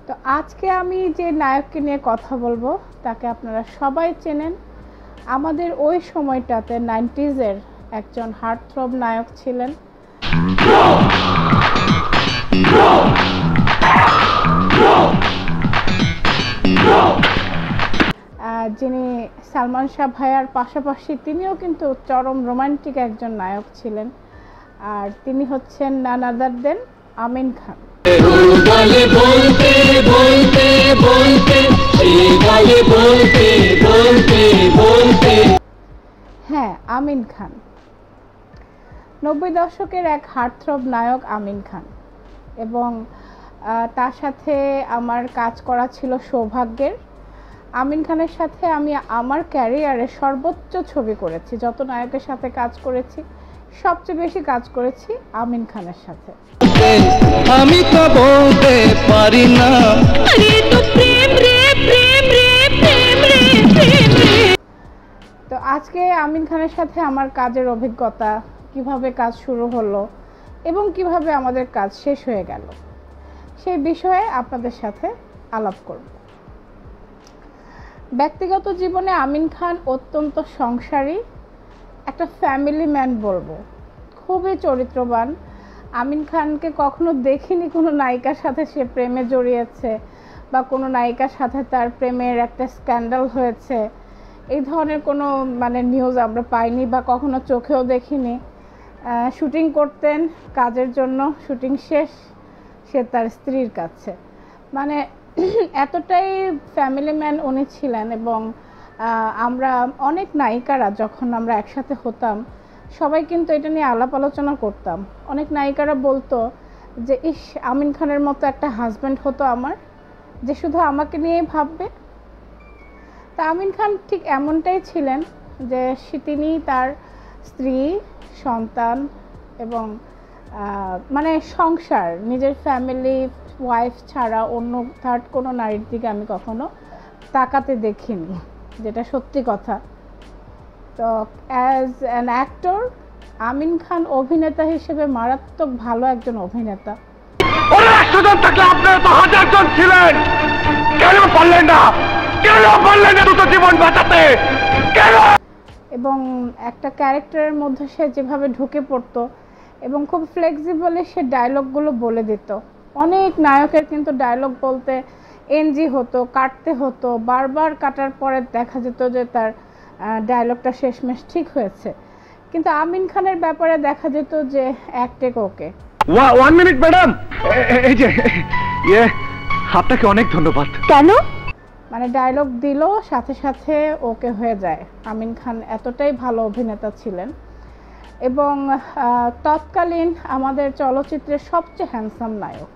তো আজকে আমি যে নায়ককে নিয়ে কথা বলবো তাকে আপনারা সবাই চেনেন। আমাদের ওই সময়টাতে 90s-এর একজন হার্টথ্রব নায়ক ছিলেন। যিনি সালমান শাহ ভাইয়ার পাশাপাশি তিনিও কিন্তু চরম রোমান্টিক একজন নায়ক ছিলেন, আর তিনি হচ্ছেন নান আদার দেন আমিন খান। হ্যাঁ, আমিন খান 90 দশকের এক হার্টথ্রব নায়ক আমিন খান, এবং তার সাথে আমার কাজ করা ছিল সৌভাগ্যের। আমিন খানের সাথে আমি আমার ক্যারিয়ারে সর্বোচ্চ ছবি করেছি। যত নায়কের সাথে কাজ করেছি সবচেয়ে বেশি কাজ করেছি আমিন খানের সাথে। আমি তো বলতে পারি না, তো আজকে আমিন খানের সাথে আমার কাজের অভিজ্ঞতা, কিভাবে কাজ শুরু হলো এবং কিভাবে আমাদের কাজ শেষ হয়ে গেল, সেই বিষয়ে আপনাদের সাথে আলাপ করব। ব্যক্তিগত জীবনে আমিন খান অত্যন্ত সংসারী, একটা ফ্যামিলি ম্যান বলবো, খুবই চরিত্রবান। আমিন খানকে কখনো দেখিনি কোনো নায়িকার সাথে সে প্রেমে জড়িয়েছে বা কোনো নায়িকার সাথে তার প্রেমের একটা স্ক্যান্ডাল হয়েছে, এই ধরনের কোনো নিউজ আমরা পাইনি বা কখনো চোখেও দেখিনি। শুটিং করতেন, কাজের জন্য শুটিং শেষ সে তার স্ত্রীর কাছে, এতটাই ফ্যামিলি ম্যান উনি ছিলেন। এবং আমরা অনেক নায়িকারা যখন আমরা একসাথে হতাম সবাই কিন্তু এটা নিয়ে আলাপ আলোচনা করতাম। অনেক নায়িকারা বলতো যে ইস, আমিন খানের মতো একটা হাজব্যান্ড হতো আমার, যে শুধু আমাকে নিয়েই ভাববে। তা আমিন খান ঠিক এমনটাই ছিলেন, যে তিনি তার স্ত্রী, সন্তান এবং সংসার, নিজের ফ্যামিলি, ওয়াইফ ছাড়া অন্য থার্ড কোনো নারীর দিকে আমি কখনো তাকাতে দেখিনি, যেটা সত্যি কথা। তো as an actor Amin Khan অভিনেতা হিসেবে মারাত্মক ভালো একজন অভিনেতা। এবং একটা ক্যারেক্টারের মধ্যে সে যেভাবে ঢুকে পড়তো এবং খুব ফ্লেক্সিবলি সে ডায়লগগুলো বলে দিত। অনেক নায়কের কিন্তু ডায়লগ বলতে এনজি হতো, কাটতে হতো, বারবার কাটার পরে দেখা যেত যে তার ডায়লগটা শেষমেশ ঠিক হয়েছে, কিন্তু আমিন খানের ব্যাপারে দেখা যেত যে এক টেক ওকে। 1 মিনিট ম্যাডাম, এই যে আপনাকে অনেক ধন্যবাদ। কেন? ডায়লগ দিল সাথে সাথে ওকে হয়ে যায়। আমিন খান এতটাই ভালো অভিনেতা ছিলেন, এবং তৎকালীন আমাদের চলচ্চিত্রের সবচেয়ে হ্যান্ডসাম নায়ক।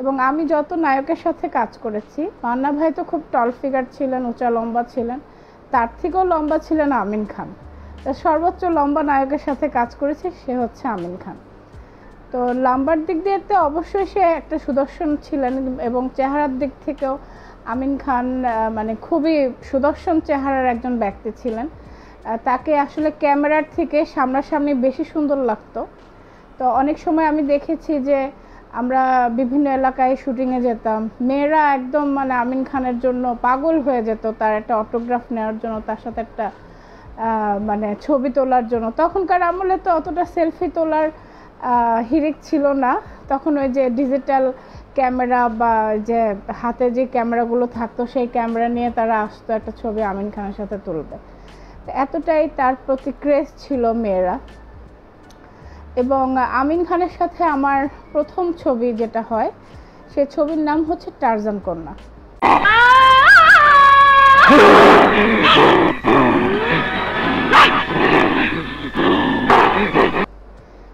এবং আমি যত নায়কের সাথে কাজ করেছি, মান্না ভাই তো খুব টল ফিগার ছিলেন, উঁচা লম্বা ছিলেন, তার থেকেও লম্বা ছিলেন আমিন খান। সর্বোচ্চ লম্বা নায়কের সাথে কাজ করেছি সে হচ্ছে আমিন খান। তো লম্বার দিক দিয়ে তো অবশ্যই সে একটা সুদর্শন ছিলেন, এবং চেহারার দিক থেকেও আমিন খান খুবই সুদর্শন চেহারার একজন ব্যক্তি ছিলেন। তাকে আসলে ক্যামেরার থেকে সামনাসামনি বেশি সুন্দর লাগতো। তো অনেক সময় আমি দেখেছি যে আমরা বিভিন্ন এলাকায় শুটিংয়ে যেতাম, মেয়েরা একদম আমিন খানের জন্য পাগল হয়ে যেত, তার একটা অটোগ্রাফ নেওয়ার জন্য, তার সাথে একটা ছবি তোলার জন্য। তখনকার আমলে তো অতটা সেলফি তোলার হিড়িক ছিল না, তখন ওই যে ডিজিটাল ক্যামেরা বা যে হাতে যে ক্যামেরাগুলো থাকতো সেই ক্যামেরা নিয়ে তারা আসতো একটা ছবি আমিন খানের সাথে তুলবে। এতটাই তার প্রতি ক্রেজ ছিল মেয়েরা। এবং আমিন খানের সাথে আমার প্রথম ছবি যেটা হয়, সে ছবির নাম হচ্ছে টারজান কন্যা।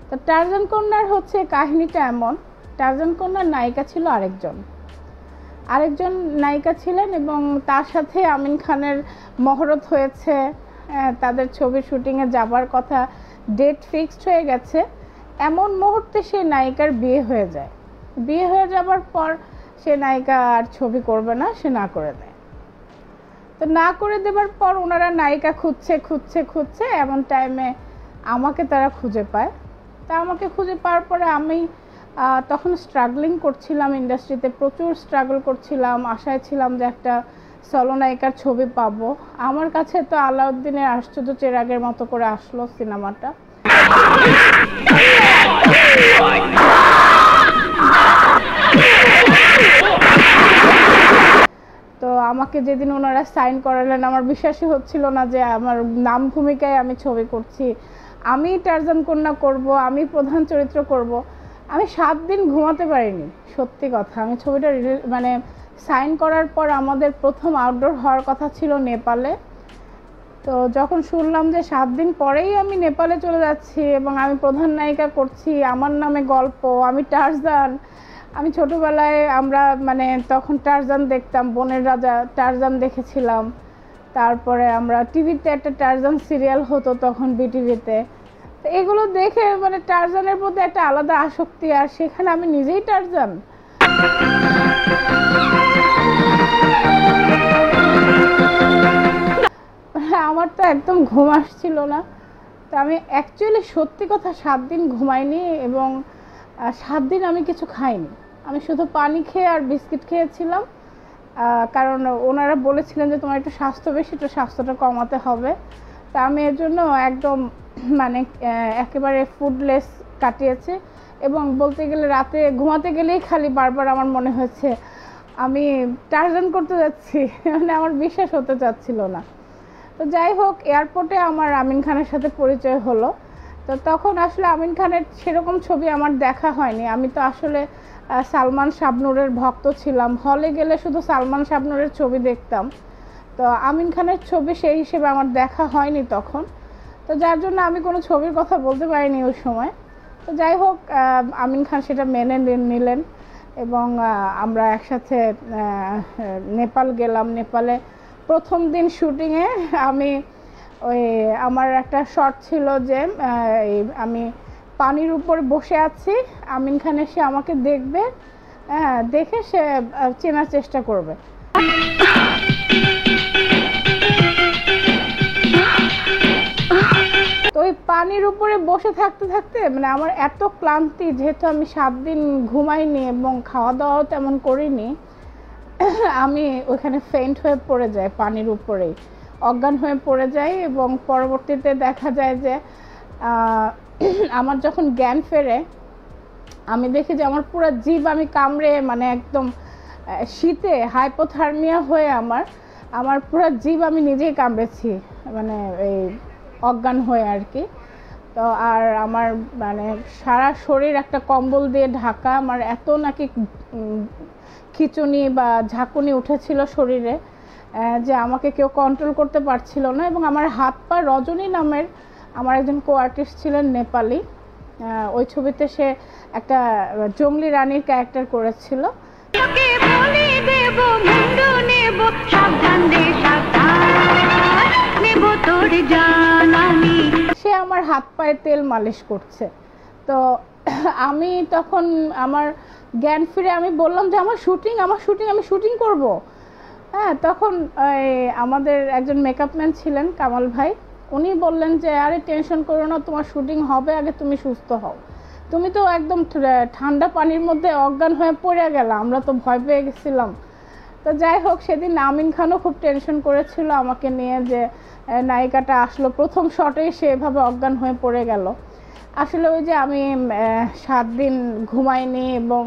তো টারজান কন্যার হচ্ছে কাহিনীটা এমন, টারজান কন্যার নায়িকা ছিল আরেকজন নায়িকা ছিলেন, এবং তার সাথে আমিন খানের মহরত হয়েছে। তাদের ছবির শুটিংয়ে যাবার কথা, ডেট ফিক্সড হয়ে গেছে। এমন মুহূর্তে সেই নায়িকার বিয়ে হয়ে যায়। বিয়ে হয়ে যাবার পর সে নায়িকা আর ছবি করবে না, সে না করে দেয়। তো না করে দেবার পর ওনারা নায়িকা খুঁজছে এমন টাইমে আমাকে তারা খুঁজে পায়। তা আমাকে খুঁজে পাওয়ার পরে আমি তখন স্ট্রাগলিং করছিলাম, ইন্ডাস্ট্রিতে প্রচুর স্ট্রাগল করছিলাম, আশায় ছিলাম যে একটা সলোনায়িকার ছবি পাবো। আমার কাছে তো আলাউদ্দিনের আশ্চর্য চেরাগের মতো করে আসলো সিনেমাটা। তো আমাকে যেদিন ওনারা সাইন করালেন, আমার বিশ্বাসই হচ্ছিল না যে আমার নাম ভূমিকায় আমি ছবি করছি, আমি টারজান কন্যা করব, আমি প্রধান চরিত্র করব। আমি 7 দিন ঘুমাতে পারিনি, সত্যি কথা। আমি ছবিটা মানে সাইন করার পর আমাদের প্রথম আউটডোর হওয়ার কথা ছিল নেপালে। তো যখন শুনলাম যে 7 দিন পরেই আমি নেপালে চলে যাচ্ছি এবং আমি প্রধান নায়িকা করছি, আমার নামে গল্প, আমি টারজান। আমি ছোটবেলায় আমরা মানে তখন টারজান দেখতাম, বনের রাজা টারজান দেখেছিলাম। তারপরে আমরা টিভিতে একটা টারজান সিরিয়াল হতো তখন বিটিভিতে। তো এগুলো দেখে মানে টারজানের প্রতি একটা আলাদা আসক্তি, আর সেখানে আমি নিজেই টারজান। আমার তো একদম ঘুম আসছিল না। তো আমি অ্যাকচুয়ালি সত্যি কথা 7 দিন ঘুমাইনি এবং 7 দিন আমি কিছু খাইনি। আমি শুধু পানি খেয়ে আর বিস্কিট খেয়েছিলাম, কারণ ওনারা বলেছিলেন যে তোমার একটু স্বাস্থ্য বেশি, একটু স্বাস্থ্যটা কমাতে হবে। তা আমি এর জন্য একদম মানে একেবারে ফুডলেস কাটিয়েছি। এবং বলতে গেলে রাতে ঘুমাতে গেলেই খালি বারবার আমার মনে হয়েছে আমি টারজান করতে যাচ্ছি, মানে আমার বিশ্বাস হতে চাচ্ছিল না। তো যাই হোক, এয়ারপোর্টে আমার আমিন খানের সাথে পরিচয় হলো। তো তখন আসলে আমিন খানের সেরকম ছবি আমার দেখা হয়নি। আমি তো আসলে সালমান শাবনূরের ভক্ত ছিলাম, হলে গেলে শুধু সালমান শাবনূরের ছবি দেখতাম। তো আমিন খানের ছবি সেই হিসেবে আমার দেখা হয়নি তখন। তো যার জন্য আমি কোনো ছবির কথা বলতে পারিনি ওই সময়। তো যাই হোক, আমিন খান সেটা মেনে নিলেন এবং আমরা একসাথে নেপাল গেলাম। নেপালে প্রথম দিন শুটিংয়ে আমি আমার একটা শট ছিল যে আমি পানির উপর বসে আছি, আমিন খান এসে আমাকে দেখবে, দেখে সে চেনার চেষ্টা করবে। তো ওই পানির উপরে বসে থাকতে থাকতে মানে আমার এত ক্লান্তি, যেহেতু আমি 7 দিন ঘুমাইনি এবং খাওয়া দাওয়াও তেমন করিনি, আমি ওইখানে ফেইন্ট হয়ে পড়ে যাই, পানির উপরেই অজ্ঞান হয়ে পড়ে যাই। এবং পরবর্তীতে দেখা যায় যে আমার যখন জ্ঞান ফেরে, আমি দেখি যে আমার পুরো জিভ আমি কামড়ে মানে একদম শীতে হাইপোথার্মিয়া হয়ে আমার পুরো জিভ আমি নিজেই কামড়েছি, মানে এই অজ্ঞান হয়ে আর কি। তো আর আমার মানে সারা শরীর একটা কম্বল দিয়ে ঢাকা, আমার এত নাকি খিঁচুনি বা ঝাঁকুনি উঠেছিল শরীরে যে আমাকে কেউ কন্ট্রোল করতে পারছিল না। এবং আমার হাত পা, রজনী নামের আমার একজন কো আর্টিস্ট ছিলেন নেপালি, ওই ছবিতে সে একটা জঙ্গলি রানীর ক্যারেক্টার করেছিল। সে আমার হাত পায়ে তেল মালিশ করছে। তো আমি তখন আমার জ্ঞান ফিরে আমি বললাম যে আমার শুটিং আমি শুটিং করব। হ্যাঁ, তখন আমাদের একজন মেকআপ ম্যান ছিলেন কামাল ভাই, উনি বললেন যে আরে টেনশন করো না, তোমার শুটিং হবে, আগে তুমি সুস্থ হও। তুমি তো একদম ঠান্ডা পানির মধ্যে অজ্ঞান হয়ে পড়ে গেলা, আমরা তো ভয় পেয়ে গেছিলাম। তো যাই হোক, সেদিন আমিন খানও খুব টেনশন করেছিল আমাকে নিয়ে যে নায়িকাটা আসলো প্রথম শটেই সে এভাবে অজ্ঞান হয়ে পড়ে গেল। আসলে ওই যে আমি 7 দিন ঘুমাইনি এবং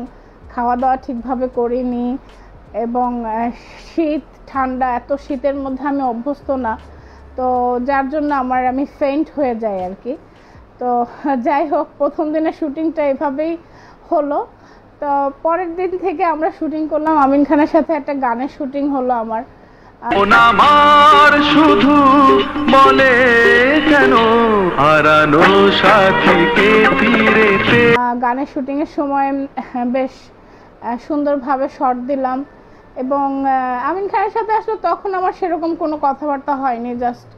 খাওয়া দাওয়া ঠিকভাবে করিনি এবং শীত ঠান্ডা, এত শীতের মধ্যে আমি অভ্যস্ত না, তো যার জন্য আমি ফেইন্ট হয়ে যাই আর কি। তো যাই হোক, প্রথম দিনের শুটিংটা এভাবেই হলো। তো পরের দিন থেকে আমরা শুটিং করলাম, আমিন খানের সাথে একটা গানের শুটিং হলো আমার। আমার শুধু বলে কেন হারানো সাথীকে ফিরেতে। গানের শুটিং এর সময় বেশ সুন্দরভাবে শট দিলাম এবং আমিন খানের সাথে আসলে তখন আমার সেরকম কোনো কথাবার্তা হয়নি, জাস্ট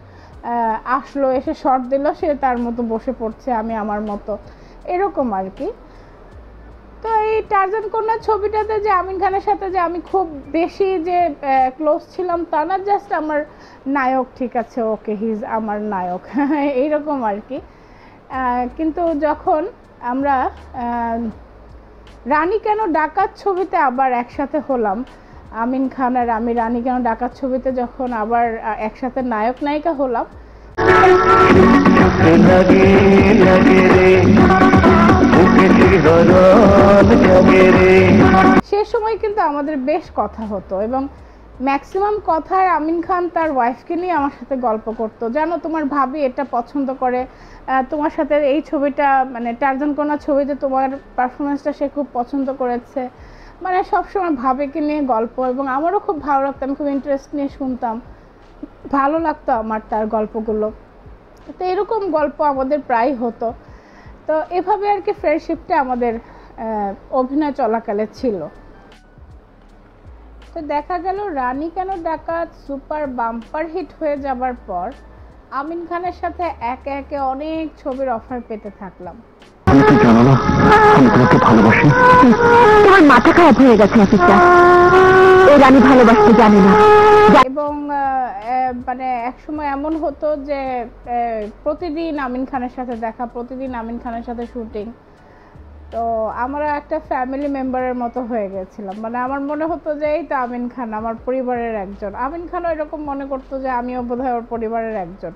আসলো, এসে শট দিল, সে তার মতো বসে পড়ছে, আমি আমার মতো, এরকম আর কি। তো এই টারজান কন্যা ছবিটাতে যে আমিন খানের সাথে যে আমি খুব বেশি যে ক্লোজ ছিলাম তা না, জাস্ট আমার নায়ক, ঠিক আছে, ওকে, হিজ আমার নায়ক, এইরকম আর কি। কিন্তু যখন আমরা রানী কেন ডাকাত ছবিতে আবার একসাথে হলাম, আমিন খান আর আমি রানী কেন ডাকাত ছবিতে যখন আবার একসাথে নায়ক নায়িকা হলাম, সে সময় কিন্তু আমাদের বেশ কথা হতো এবং ম্যাক্সিমাম কথায় আমিন খান তার ওয়াইফকে নিয়ে আমার সাথে গল্প করতো, জানো তোমার ভাবি এটা পছন্দ করে, তোমার সাথে এই ছবিটা মানে টারজান কোনা ছবিতে তোমার পারফরমেন্সটা সে খুব পছন্দ করেছে, মানে সবসময় ভাবিকে নিয়ে গল্প। এবং আমারও খুব ভালো লাগতো, আমি খুব ইন্টারেস্ট নিয়ে শুনতাম, ভালো লাগতো আমার তার গল্পগুলো। তো এরকম গল্প আমাদের প্রায় হতো। তো এভাবে আর কি ফ্রেন্ডশিপটা আমাদের অভিনয় চলাকালে ছিল। তো দেখা গেল রানী কেন ডাকাত সুপার বাম্পার হিট হয়ে যাবার পর আমিন খানের সাথে একে একে অনেক ছবির অফার পেতে থাকলাম। তুমি তো জানো না আমি তোমাকে ভালোবাসি। তোমার মাথা খারাপ হয়ে গেছে অফিসটা, ও রানী ভালোবাসতে জানে না। এবং মানে একসময় এমন হতো যে প্রতিদিন আমিন খানের সাথে দেখা, প্রতিদিন আমিন খানের সাথে শুটিং। তো আমরা একটা ফ্যামিলি মেম্বারের মতো হয়ে গেছিলাম, মানে আমার মনে হতো যে এই তো আমিন খান আমার পরিবারের একজন, আমিন খানও এরকম মনে করতো যে আমিও বোধহয় ওর পরিবারের একজন।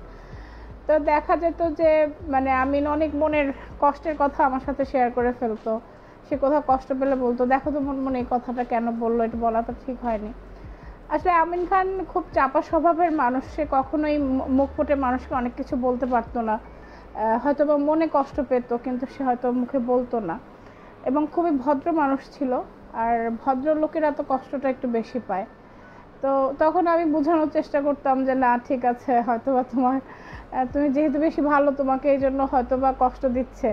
তো দেখা যেত যে মানে আমিন অনেক মনের কষ্টের কথা আমার সাথে শেয়ার করে ফেলতো, সে কোথাও কষ্ট পেলে বলতো দেখো তো মনে এই কথাটা কেন বললো, এটা বলা তো ঠিক হয়নি। আসলে আমিন খান খুব চাপা স্বভাবের মানুষ, সে কখনোই মুখ ফুটে মানুষকে অনেক কিছু বলতে পারতো না, হয়তো বা মনে কষ্ট পেত কিন্তু সে হয়তো মুখে বলতো না, এবং খুবই ভদ্র মানুষ ছিল। আর ভদ্র লোকেরা তো কষ্টটা একটু বেশি পায়। তো তখন আমি বোঝানোর চেষ্টা করতাম যে না ঠিক আছে, হয়তো বা তুমি যেহেতু বেশি ভালো তোমাকে এই জন্য হয়তো বা কষ্ট দিচ্ছে।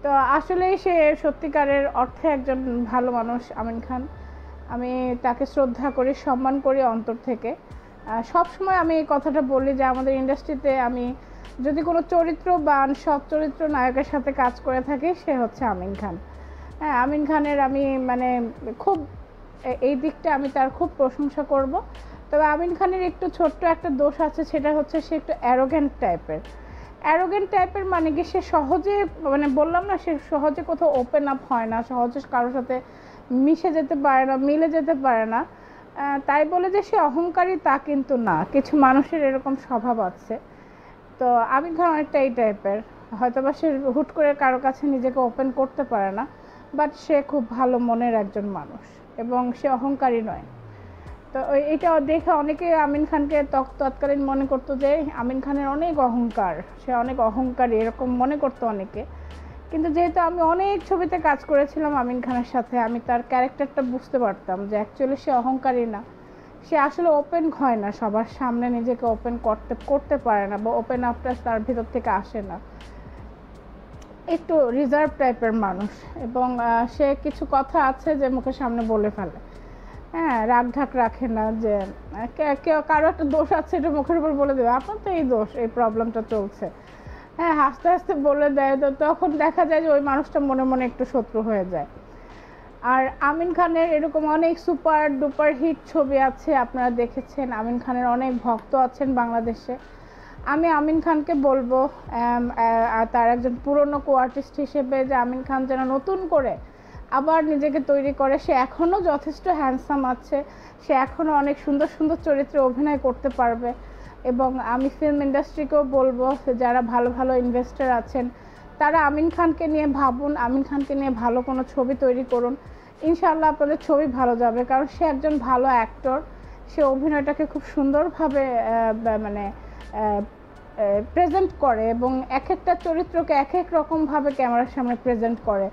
তো আসলে সে সত্যিকারের অর্থে একজন ভালো মানুষ আমিন খান। আমি তাকে শ্রদ্ধা করি, সম্মান করি অন্তর থেকে। সব সময় আমি এই কথাটা বলি যে আমাদের ইন্ডাস্ট্রিতে আমি যদি কোনো চরিত্রবান সৎ চরিত্র নায়কের সাথে কাজ করে থাকি সে হচ্ছে আমিন খান। হ্যাঁ, আমিন খানের আমি মানে খুব এই দিকটা আমি তার খুব প্রশংসা করব। তবে আমিন খানের একটু ছোট্ট একটা দোষ আছে, সেটা হচ্ছে সে একটু অ্যারোগেন্ট টাইপের। মানে কি সে সহজে মানে বললাম না, সে সহজে কোথাও ওপেন আপ হয় না, সহজে কারোর সাথে মিশে যেতে পারে না, মিলে যেতে পারে না। তাই বলে যে সে অহংকারী তা কিন্তু না, কিছু মানুষের এরকম স্বভাব আছে। তো আমিন খান অনেকটা এই টাইপের, হয়তো বা সে হুট করে কারো কাছে নিজেকে ওপেন করতে পারে না, বাট সে খুব ভালো মনের একজন মানুষ এবং সে অহংকারী নয়। তো এটা দেখে অনেকে আমিন খানকে তৎকালীন মনে করতো যে আমিন খানের অনেক অহংকার, সে অনেক অহংকারী এরকম মনে করতো অনেকে। কিন্তু যেহেতু আমি অনেক ছবিতে কাজ করেছিলাম আমিন খানের সাথে, আমি তার ক্যারেক্টারটা বুঝতে পারতাম যে অ্যাকচুয়ালি সে অহংকারী না, সে আসলে ওপেন হয় না, সবার সামনে নিজেকে ওপেন করতে পারে না, বা ওপেন আপটা তার ভিতর থেকে আসে না, একটু রিজার্ভ টাইপের মানুষ। এবং সে কিছু কথা আছে যে মুখের সামনে বলে ফেলে, হ্যাঁ, রাগ ঢাক রাখে না, যে কারো একটা দোষ আছে এটা মুখের উপর বলে দেবে আপনার তো এই দোষ, এই প্রবলেমটা চলছে, হ্যাঁ, হাসতে হাসতে বলে দেয়। তো তখন দেখা যায় যে ওই মানুষটা মনে মনে একটু শত্রু হয়ে যায়। আর আমিন খানের এরকম অনেক সুপার ডুপার হিট ছবি আছে, আপনারা দেখেছেন, আমিন খানের অনেক ভক্ত আছেন বাংলাদেশে। আমি আমিন খানকে বলবো তার একজন পুরনো কো আর্টিস্ট হিসেবে যে আমিন খান যেন নতুন করে আবার নিজেকে তৈরি করে। সে এখনও যথেষ্ট হ্যান্ডসাম আছে, সে এখনও অনেক সুন্দর সুন্দর চরিত্রে অভিনয় করতে পারবে। এবং আমি ফিল্ম ইন্ডাস্ট্রিকেও বলবো যারা ভালো ভালো ইনভেস্টর আছেন তারা আমিন খানকে নিয়ে ভাবুন, আমিন খানকে নিয়ে ভালো কোনো ছবি তৈরি করুন, ইনশাআল্লাহ আপনাদের ছবি ভালো যাবে। কারণ সে একজন ভালো অ্যাক্টর, সে অভিনয়টাকে খুব সুন্দরভাবে মানে প্রেজেন্ট করে এবং এক একটা চরিত্রকে এক এক রকমভাবে ক্যামেরার সামনে প্রেজেন্ট করে।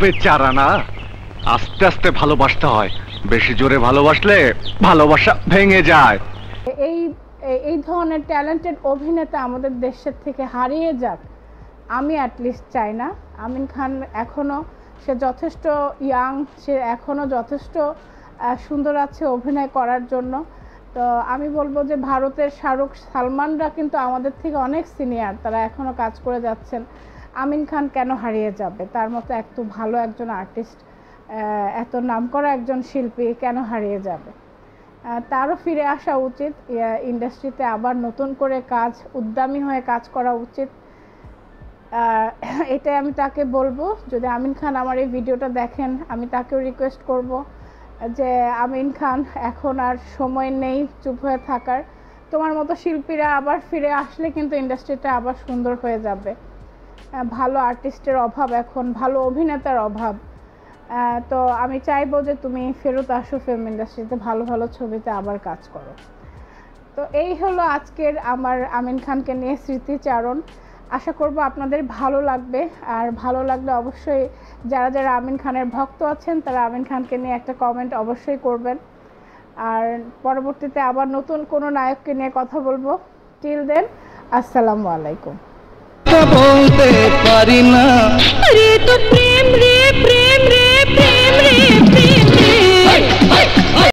বেচারা না, আস্তে আস্তে ভালোবাসতে হয়, বেশি জোরে ভালোবাসলে ভালোবাসা ভেঙে যায়। এই ধরনের ট্যালেন্টেড অভিনেতা আমাদের দেশের থেকে হারিয়ে যাক, আমি অ্যাটলিস্ট চাই না। আমিন খান এখনও সে যথেষ্ট ইয়াং, সে এখনও যথেষ্ট সুন্দর আছে অভিনয় করার জন্য। তো আমি বলবো যে ভারতের শাহরুখ সালমানরা কিন্তু আমাদের থেকে অনেক সিনিয়র, তারা এখনও কাজ করে যাচ্ছেন। আমিন খান কেন হারিয়ে যাবে? তার মতো এত ভালো একজন আর্টিস্ট, এত নামকরা একজন শিল্পী কেন হারিয়ে যাবে? তারও ফিরে আসা উচিত ইন্ডাস্ট্রিতে, আবার নতুন করে কাজ, উদ্যমী হয়ে কাজ করা উচিত। এটাই আমি তাকে বলবো। যদি আমিন খান আমার এই ভিডিওটা দেখেন, আমি তাকেও রিকোয়েস্ট করব যে আমিন খান, এখন আর সময় নেই চুপ হয়ে থাকার। তোমার মতো শিল্পীরা আবার ফিরে আসলে কিন্তু ইন্ডাস্ট্রিটা আবার সুন্দর হয়ে যাবে। ভালো আর্টিস্টের অভাব এখন, ভালো অভিনেতার অভাব। তো আমি চাইবো যে তুমি ফেরত আসো ফিল্ম ইন্ডাস্ট্রিতে, ভালো ভালো ছবিতে আবার কাজ করো। তো এই হলো আজকের আমার আমিন খানকে নিয়ে স্মৃতিচারণ। আশা করব আপনাদের ভালো লাগবে। আর ভালো লাগলে অবশ্যই যারা যারা আমিন খানের ভক্ত আছেন তারা আমিন খানকে নিয়ে একটা কমেন্ট অবশ্যই করবেন। আর পরবর্তীতে আবার নতুন কোনো নায়ককে নিয়ে কথা বলবো। টিল দেন, আসসালামু আলাইকুম। বলতে পারি না রে তো প্রেম রে প্রেম রে প্রেম রে প্রেম।